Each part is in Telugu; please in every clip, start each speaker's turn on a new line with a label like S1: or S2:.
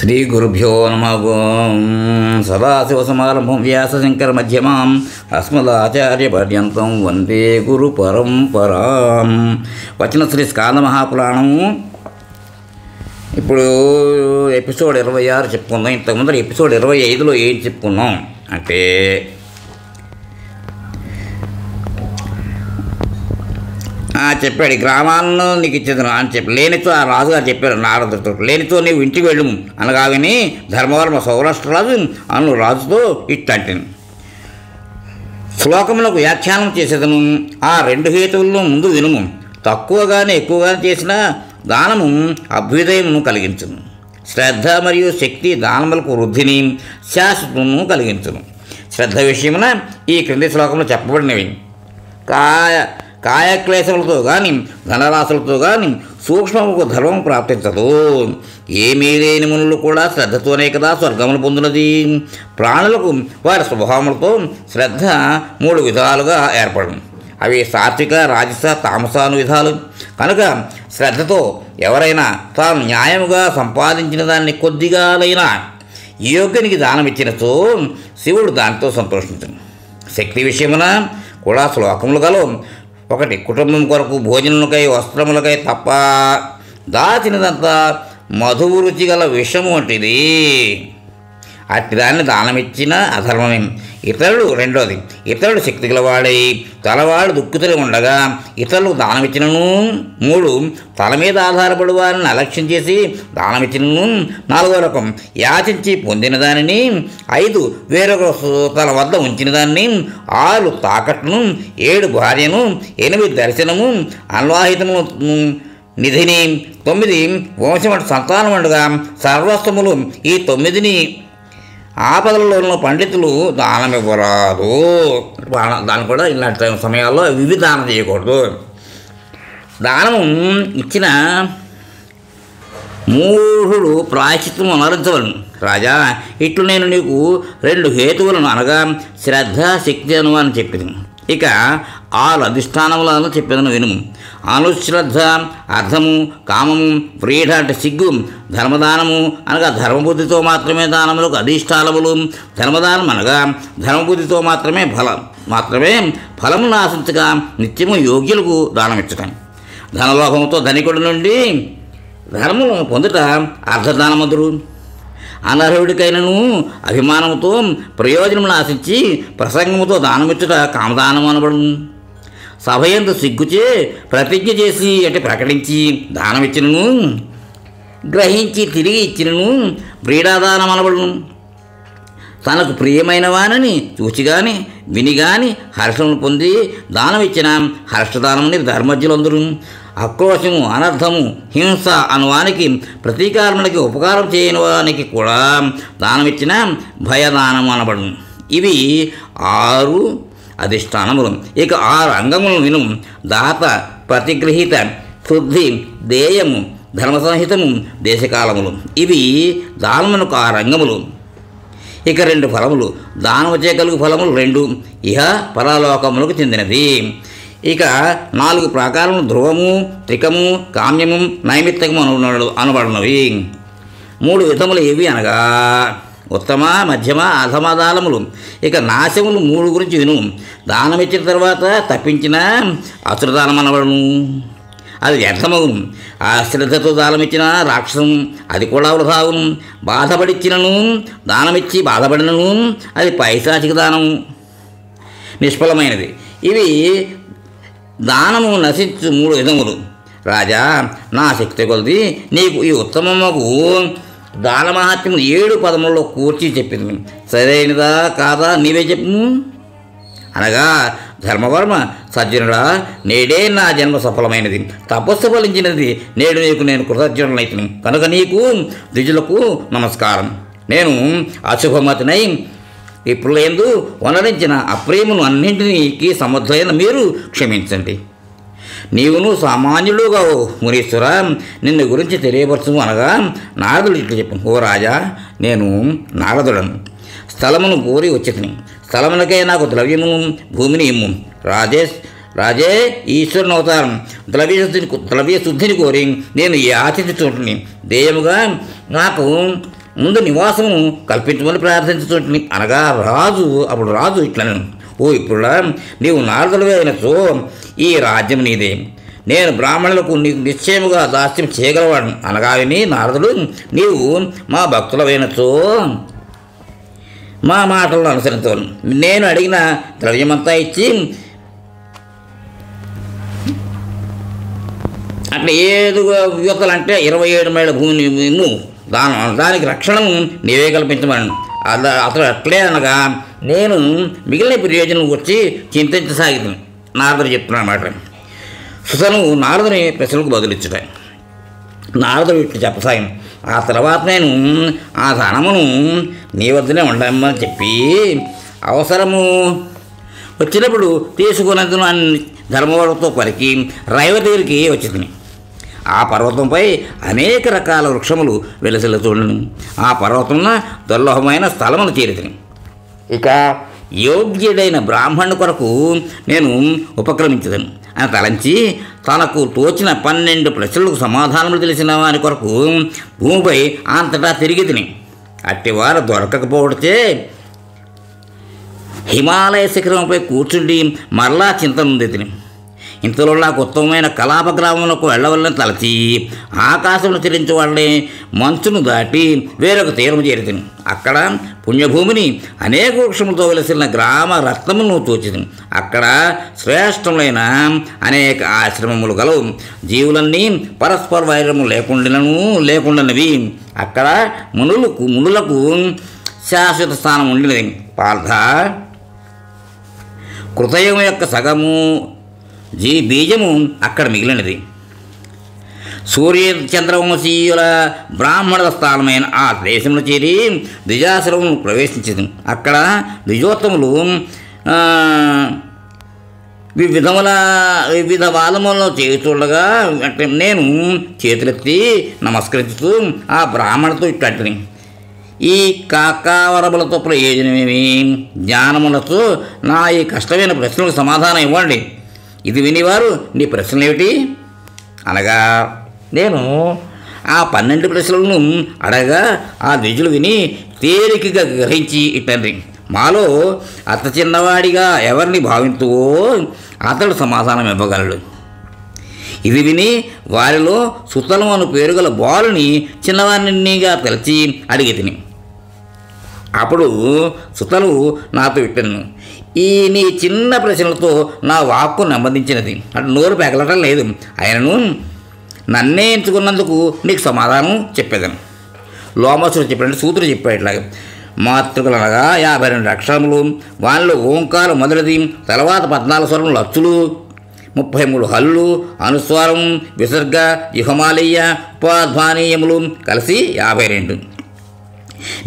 S1: శ్రీ గురుభ్యో నమః. సదాశివసమారంభం వ్యాసశంకరమధ్యమాం అస్మదాచార్యపర్యంతం వందే గురు పరంపరాం. వచ్చిన శ్రీ స్కాందమహాపురాణము ఇప్పుడు ఎపిసోడ్ 26 చెప్పుకుందాం. ఇంతకుముందు ఎపిసోడ్ 25లో ఏం చెప్పుకున్నాం అంటే, చెప్పాడు గ్రామాలను నీకు ఇచ్చేది అని చెప్పి లేనితో ఆ రాజుగారు చెప్పారు నారదుడితో, లేనితో నీవు ఇంటికి వెళ్ళము అనగాని ధర్మవర్మ సౌరాష్ట్ర రాజు అను రాజుతో ఇట్టంటాను. శ్లోకములకు వ్యాఖ్యానం చేసేదను. ఆ రెండు హేతువులను ముందు వినుము. తక్కువగానే ఎక్కువగానే చేసిన దానము అభ్యుదయమును కలిగించును. శ్రద్ధ మరియు శక్తి దానములకు వృద్ధిని శాశ్వతమును కలిగించును. శ్రద్ధ విషయమున ఈ క్రింది శ్లోకంలో చెప్పబడినవి. కాయక్లేశములతో కానీ ధనరాశులతో కానీ సూక్ష్మముకు ధర్మం ప్రాప్తించదు. ఏమీ లేని మునులు కూడా శ్రద్ధతోనే కదా స్వర్గములు పొందినది. ప్రాణులకు వారి స్వభావములతో శ్రద్ధ 3 విధాలుగా ఏర్పడను. అవి సాత్విక, రాజస, తామసాను విధాలు. కనుక శ్రద్ధతో ఎవరైనా తాను న్యాయముగా సంపాదించిన దాన్ని కొద్దిగాలైనా యోగ్యునికి దానం ఇచ్చినచో శివుడు దానితో సంతోషించను. శక్తి విషయమున కూడా శ్లోకములు గలవు. 1 కుటుంబం కొరకు భోజనములకై వస్త్రములకై తప్ప దాచినదంతా మధువు రుచి గల విషము వంటిది. అట్టి దాన్ని దానమిచ్చిన అధర్మమే. రెండోది ఇతరుడు శక్తి గలవాడై తలవాడు దుఃఖితులు ఉండగా ఇతరులకు దానమిచ్చినను. 3 తల మీద ఆధారపడి వారిని అలక్ష్యం చేసి దానమిచ్చినను. 4వ రకం యాచించి పొందిన దానిని. 5 వేరొక తల వద్ద ఉంచిన దాన్ని. 6 తాకట్టును. 7 భార్యను. 8 దర్శనము అన్వాహితము నిధిని. 9 వంశమంట సంతానం ఉండగా సర్వస్వములు. ఈ 9ని ఆపదలలోనూ పండితులు దానం ఇవ్వరాదు. దాన్ని కూడా ఇలాంటి సమయాల్లో ఇవి దానం చేయకూడదు. దానము ఇచ్చిన మూఢుడు ప్రాయశ్చిత్తము అనుసరించవలను. రాజా, ఇట్లు నేను నీకు 2 హేతువులను అనగా శ్రద్ధ, శక్తి అని చెప్పింది. ఇక 6 అధిష్టానములను చెప్పేదను వినుము. అనుశ్రద్ధ అర్థము, కామము, ప్రీఢ అంటే సిగ్గు, ధర్మదానము అనగా ధర్మబుద్ధితో మాత్రమే దానములకు అధిష్టానములు. ధర్మదానం అనగా ధర్మబుద్ధితో మాత్రమే ఫలమును ఆశించగా నిత్యము యోగ్యులకు దానమిచ్చటం. ధనలోభముతో ధనికుడి నుండి ధర్మములను పొందుట అర్ధదానమందురు. అనర్హుడికైనను అభిమానముతో ప్రయోజనమును ఆశించి ప్రసంగముతో దానమిచ్చుట కామదానము అనబడును. సభయందు సిగ్గుచే ప్రతిజ్ఞ చేసి అంటే ప్రకటించి దానమిచ్చినను, గ్రహించి తిరిగి ఇచ్చినను ప్రీడాదానం అనబడును. తనకు ప్రియమైన వానని చూచి గాని విని గాని హర్షమును పొంది దానమిచ్చిన హర్షదానమని ధర్మజ్ఞులందరూ. ఆక్రోశము, అనర్థము, హింస అనువానికి ప్రతీకారములకి ఉపకారం చేయని వానికి కూడా దానమిచ్చిన భయదానం అనబడును. ఇవి 6 అధిష్టానములు. ఇక 6 అంగములను విను. దాత, ప్రతిగృహీత, శుద్ధి, దేయము, ధర్మసంహితము, దేశకాలములు. ఇవి దానమునకు 6 అంగములు. ఇక 2 ఫలములు. దానము చేయగలుగు ఫలములు 2 ఇహ పరలోకములకు చెందినది. ఇక 4 ప్రాకారములు ధ్రువము, త్రికము, కామ్యము, నైమిత్తకము అనబడినవి. 3 విధములు ఏవి అనగా ఉత్తమ, మధ్యమ, అధమ దానములు. ఇక నాశములు 3 గురించి విను. దానమిచ్చిన తర్వాత తప్పించిన అసురదానం అనబడును. అది వ్యర్థమగును. అశ్రద్ధతో దానమిచ్చిన రాక్షసం, అది కూడా వృధావును. బాధపడిచ్చినను దానమిచ్చి బాధపడినను అది పైశాచిక దానము, నిష్ఫలమైనది. ఇవి దానము నశించు 3 విధములు. రాజా, నా శక్తి కొలది నీకు ఈ ఉత్తమముకు దాన మహాత్మ్యం 7 పదములలో కూర్చి చెప్పింది. సరైనదా కాదా నీవే చెప్పు అనగా, ధర్మవర్మ సజ్జనుడా, నేడే నా జన్మ సఫలమైనది, తపస్సు ఫలించినది. నేడు నీకు నేను కృతజ్ఞుడనైతును. కనుక నీకు ద్విజులకు నమస్కారం. నేను అశుభమతినై ఇప్పుడు ఎందు వనరించిన అప్రేమును అన్నింటినీ సమర్థులైన మీరు క్షమించండి. నీవును సామాన్యుడుగా మునీశ్వర, నిన్ను గురించి తెలియపరచు అనగా నారదుడు ఇట్లు చెప్పు. ఓ రాజా, నేను నారదుడను. స్థలమును కోరి వచ్చేతిని. స్థలమునకే నాకు ద్రవ్యమును భూమిని ఇమ్ము. రాజే ఈశ్వరుని అవతారం. ద్రవ్యశుద్ధిని కోరి నేను యాచించుచుంటుని. దేయముగా నాకు ముందు నివాసమును కల్పించమని ప్రార్థించుతుంటుంది. అనగా అప్పుడు రాజు ఇట్లను, ఓ ఇప్పుడులా నీవు నారదుడివే అయినచో ఈ రాజ్యం నీదే. నేను బ్రాహ్మణులకు నీకు నిశ్చయముగా దాస్యం చేయగలవాడు. అనగా విని నారదుడు, నీవు మా భక్తులవైనచో మా మాటలను అనుసరించవలను. నేను అడిగిన ద్రవ్యమంతా ఇచ్చి అట్లా ఏడు యువతలంటే 27 మైళ్ళ భూమిని దానికి రక్షణను నీవే కల్పించమని అతడు అట్లే అనగా నేను మిగిలిన ప్రయోజనం వచ్చి చింతించసాగింది. నారదుడు చెప్తున్నా మాట. సుతను నారదుని ప్రశ్నలకు బదులిచ్చుట. నారదుడు ఇట్లు చెప్పసాగిన. ఆ తర్వాత నేను ఆ ధనమును నీ వద్దనే ఉండమని చెప్పి అవసరము వచ్చినప్పుడు తీసుకున్నందున ధర్మవరంతో పలికి రైవ దగ్గరికి వచ్చింది. ఆ పర్వతంపై అనేక రకాల వృక్షములు వెలసిల్లుతుండను. ఆ పర్వతంలో దుర్లభమైన స్థలమును చేరితిని. ఇక యోగ్యుడైన బ్రాహ్మణు కొరకు నేను ఉపక్రమించదను అని తలంచి తనకు తోచిన 12 ప్రశ్నలకు సమాధానములు తెలిసిన వారి కొరకు భూమిపై అంతటా తిరిగి తిని అట్టివారు దొరకకపోవడితే హిమాలయ శిఖరంపై కూర్చుండి మరలా చింతనుంది తిని. ఇంతలో నాకు ఉత్తమమైన కలాప గ్రామంలోకి వెళ్ళవల్లని తలచి ఆకాశంలో చెల్లించే వాళ్ళని మంచును దాటి వేరొక తీరం చేరితిని. అక్కడ పుణ్యభూమిని అనేక వృక్షములతో వెలసిన గ్రామ రత్నములను తోచింది. అక్కడ శ్రేష్టములైన అనేక ఆశ్రమములు గలవు. జీవులన్నీ పరస్పర వైరము లేకుండానవి. అక్కడ మునులకు శాశ్వత స్థానం ఉండినది. పార్థ, కృతయుగం యొక్క సగము బీజము అక్కడ మిగిలినది. సూర్య చంద్రవంశీయుల బ్రాహ్మణుల స్థానమైన ఆ దేశంలో చేరి ద్విజాశ్రమం ప్రవేశించింది. అక్కడ ద్విజోత్తములు వివిధ వాదములను చేస్తుండగా నేను చేతులెత్తి నమస్కరిస్తూ ఆ బ్రాహ్మణులతో ఇట్టంటిని, ఈ కాకావరములతో ప్రయోజనమేమి? జ్ఞానములతో నా ఈ కష్టమైన ప్రశ్నలకు సమాధానం ఇవ్వండి. ఇది వినివారు, నీ ప్రశ్నలు ఏమిటి అనగా నేను ఆ 12 ప్రశ్నలను అడగా ఆ ద్విజులు విని తేలికగా గ్రహించి ఇట్టండి, మాలో అత చిన్నవాడిగా ఎవరిని భావింతువో అతడు సమాధానం ఇవ్వగలడు. ఇది విని వారిలో సుతలం అను పేరు గల బాలుని చిన్నవారినిగా తలచి అడిగి తిని. అప్పుడు సుతలు నాతో ఇట్టను, ఈ నీ చిన్న ప్రశ్నలతో నా వాక్కు నెమ్మదించినది. అంటే నోరు పెగలటం లేదు. ఆయనను నన్నే ఎంచుకున్నందుకు నీకు సమాధానం చెప్పేదాను. లోమసుడు చెప్పినట్టు సూత్రుడు చెప్పాడు ఇట్లాగా, మాతృకలు అనగా 52 అక్షరములు, వాళ్ళలో ఓంకారం మొదటిది, తర్వాత 14 స్వరములు అచ్చులు, 33 హల్లు, అనుస్వారం, విసర్గ, యుహమాలయ్య, ఉపాధ్వానీయములు కలిసి 52.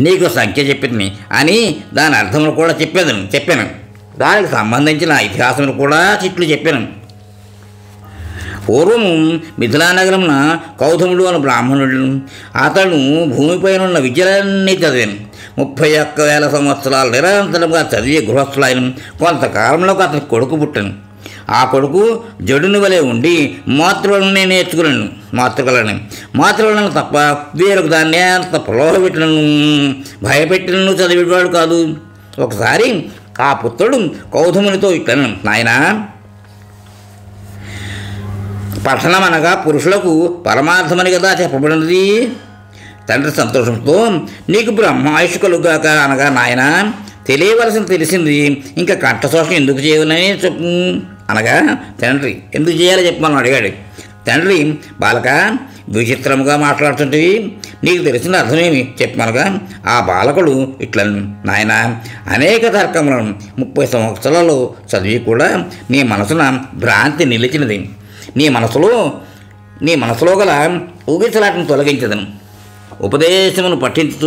S1: నీకు సంఖ్య చెప్పింది అని దాని అర్థములు కూడా చెప్పాను. దానికి సంబంధించిన ఇతిహాసములు కూడా చిట్లు చెప్పాను. పూర్వము మిథిలానగరమున కౌతముడు అను బ్రాహ్మణుడు, అతను భూమిపైన ఉన్న విద్యలన్నీ చదివాను. 31,000 సంవత్సరాలు నిరంతరంగా చదివే గృహస్థులైన. కొంతకాలంలో అతని కొడుకు పుట్టాను. ఆ కొడుకు జడుని వలె ఉండి మాతృలను నేర్చుకున్నాను. మాతృలను తప్ప వేరొక దాన్ని అంత ప్రలోభపెట్టినను భయపెట్టినను చదివేవాడు కాదు. ఒకసారి ఆ పుత్రుడు కౌతమునితో ఇట్లను, నాయనా, పఠనం అనగా పురుషులకు పరమార్థమని కదా చెప్పబడినది. తండ్రి సంతోషంతో, నీకు బ్రహ్మాయుష్ కలుగాక అనగా, నాయన తెలిసింది, ఇంకా కంఠశోషం ఎందుకు చేయవలని చెప్పు అనగా, తండ్రి ఎందుకు చేయాలో చెప్పమని అడిగాడు. తండ్రి, బాలక, విచిత్రముగా మాట్లాడుతుంటివి, నీకు తెలిసిన అర్థమేమి చెప్పమనగా, ఆ బాలకుడు ఇట్లను, నాయన, అనేక తర్కములను 30 సంవత్సరాలు చదివి కూడా నీ మనసున భ్రాంతి నిలిచినది. నీ మనసులో గల ఊగిసలాటను తొలగించదను. ఉపదేశమును పఠించుతూ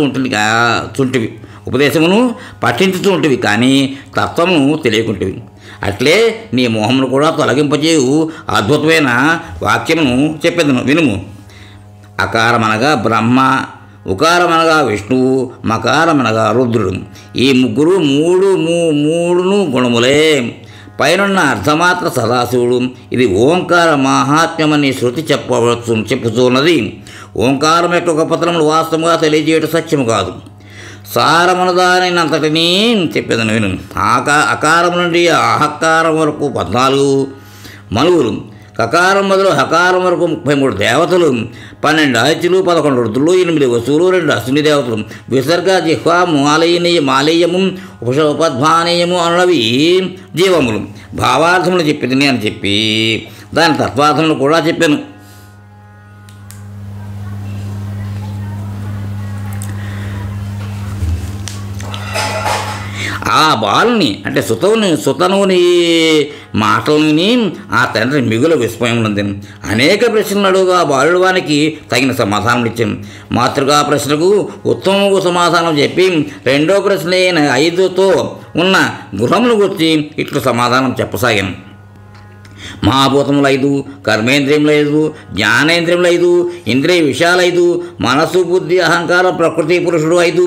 S1: ఉంటివి కానీ తత్వమును తెలియకుంటివి. అట్లే నీ మోహమును కూడా తొలగింపచేయు అద్భుతమైన వాక్యమును చెప్పేదను, వినుము. అకారమనగా బ్రహ్మ, ఉకారమనగా విష్ణువు, మకారమనగా రుద్రుడు. ఈ ముగ్గురు మూడును గుణములే. పైనున్న అర్ధమాత్ర సదాశివుడు. ఇది ఓంకార మహాత్మ్యమని శృతి చెప్పుతున్నది. ఓంకారం యొక్క గొప్పతనములు వాస్తవంగా తెలియజేయడం సత్యము కాదు. సారమనదానంతటినీ చెప్పేదని విను. అకారం నుండి అహకారం వరకు 14 మనువులు, కకారం మొదలు హకారం వరకు 33 దేవతలు, 12 ఆదిత్యులు, 11 రుద్రులు, 8 వసువులు, 2 అశ్విని దేవతలు, విసర్గ జిహ్వ మాలేయము ఉపద్భానీయము అన్నవి జీవములు. భావార్థములు చెప్పింది అని చెప్పి దాని తత్వార్థములు కూడా చెప్పాను. ఆ బాలుని అంటే సుతనుని మాటలని ఆ తండ్రి మిగుల విస్మయం నందిని అనేక ప్రశ్నలు అడుగుగా బాలుడు వానికి తగిన సమాధానం ఇచ్చాను. మాతృగా ప్రశ్నకు ఉత్తమకు సమాధానం చెప్పి రెండో ప్రశ్న అయిన 5తో ఉన్న గృహమును గురించి ఇట్లు సమాధానం చెప్పసాగాను. మహాభూతములు 5, కర్మేంద్రియములు 5, జ్ఞానేంద్రియములు 5, ఇంద్రియ విషయాలు 5, మనస్సు బుద్ధి అహంకారం ప్రకృతి పురుషుడు 5,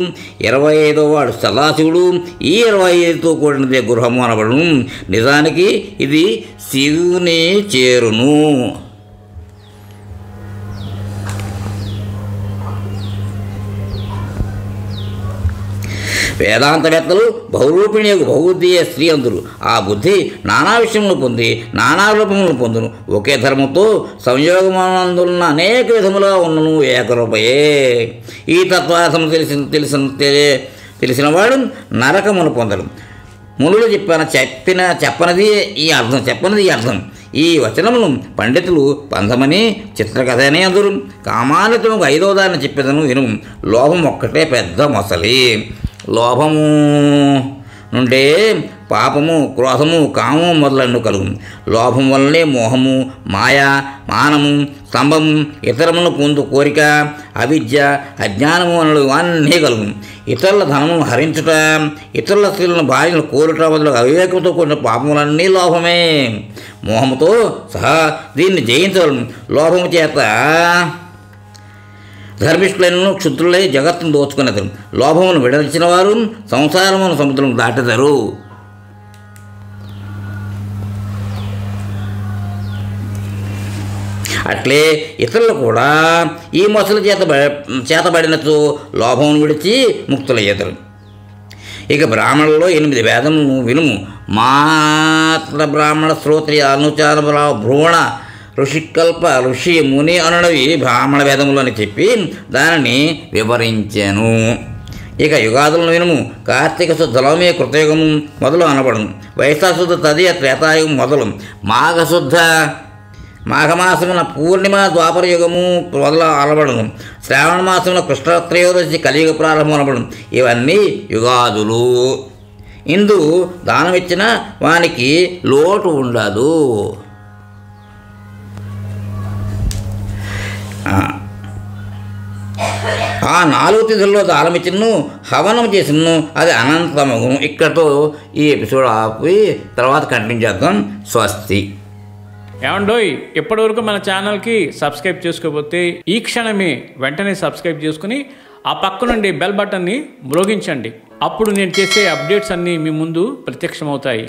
S1: 25వ వాడు సదాశివుడు. ఈ 25తో కూడినదే గృహము అనబడును. నిజానికి ఇది శివుని చేరును. వేదాంతవేత్తలు బహురూపిణి బహుబుద్ధియే స్త్రీ అందురు. ఆ బుద్ధి నానా విషయములు పొంది నానా రూపములను పొందును. ఒకే ధర్మంతో సంయోగమానందున్న అనేక విధములుగా ఉన్నను ఏకరూపయే. ఈ తత్వార్థము తెలిసినవాడు నరకమును పొందడు. మునులు చెప్పనిది ఈ అర్థం. ఈ వచనమును పండితులు పందమని చిత్రకథ అని అందురు. కామానితముకు 5వ దాన్ని చెప్పేదను విను. లోభం ఒక్కటే పెద్ద మొసలి. లోభము నుండే పాపము, క్రోధము, కామము మొదలైన కలుగు. లోభం వల్లనే మోహము, మాయ, మానము, స్తంభము, ఇతరములను పొందు కోరిక, అవిద్య, అజ్ఞానము అనలు అన్నీ కలుగు. ఇతరుల ధనమును హరించుట, ఇతరుల స్త్రీలను భార్యను కోరుట మొదలు అవివేకంతో కూడిన పాపములన్నీ లోభమే. మోహముతో సహా దీన్ని జయించవలను. లోభము చేత ధర్మిష్ఠులైన క్షుద్రులై జగత్తును దోచుకునేది. లోభమును విడదలిచిన వారు సంసారమును సముద్రం దాటెదరు. అట్లే ఇతరులు కూడా ఈ మొసలు చేతబడినచో లోభమును విడిచి ముక్తులయ్యేదరు. ఇక బ్రాహ్మణులలో 8 వేదములను వినుము. మాత్ర బ్రాహ్మణ శ్రోత్రియ అనుచార భ్రూణ ఋషికల్ప ఋషి ముని అనునవి బ్రాహ్మణ వేదములు అని చెప్పి దానిని వివరించాను. ఇక యుగాదులను వినుము. కార్తీక శుద్ధ లవమే కృతయుగము మొదలు అనబడును. వైశాఖశుద్ధ తదియ త్రేతాయుగం మొదలు. మాఘమాసమున పూర్ణిమ ద్వాపర యుగము మొదలు అనబడును. శ్రావణ మాసమున కృష్ణత్రయోదశి కలియుగ ప్రారంభం అనబడును. ఇవన్నీ యుగాదులు. ఇందు దానమిచ్చిన వానికి లోటు ఉండదు. ఆ 4 తిథుల్లో దానమిచ్చిను, హవనం చేసిను, అది అనంతమగును. ఇక్కడతో ఈ ఎపిసోడ్ ఆపి తర్వాత కంటిన్యూ చేద్దాం. స్వస్తి.
S2: ఏమండోయ్, ఇప్పటివరకు మన ఛానల్కి సబ్స్క్రైబ్ చేసుకోకపోతే ఈ క్షణమే వెంటనే సబ్స్క్రైబ్ చేసుకుని ఆ పక్క నుండి బెల్ బటన్ని మ్రోగించండి. అప్పుడు నేను చేసే అప్డేట్స్ అన్నీ మీ ముందు ప్రత్యక్షమవుతాయి.